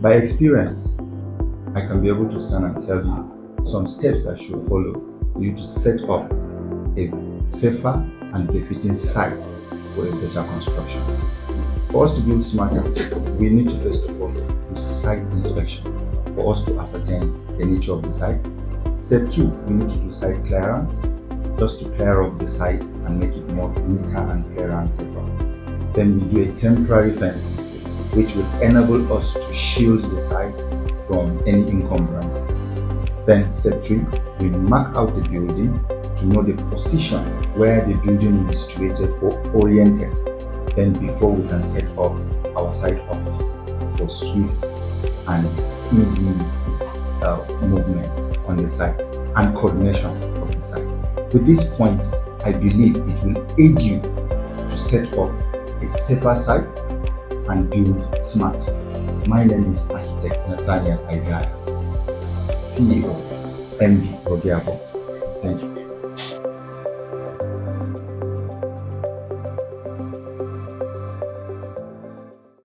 By experience, I can be able to stand and tell you some steps that you should follow for you to set up a safer and befitting site for a better construction. For us to build smarter, we need to first of all do site inspection for us to ascertain the nature of the site. Step 2, we need to do site clearance, just to clear up the site and make it more neater and clearer and safer. Then we do a temporary fencing, which will enable us to shield the site from any encumbrances. Then step 3, we mark out the building to know the position where the building is situated or oriented. Then before we can set up our site office for swift and easy movement on the site and coordination of the site. With this point, I believe it will aid you to set up a safer site and build smart. My name is Architect Nathaniel Isaiah, CEO, MD Rogia Box. Thank you.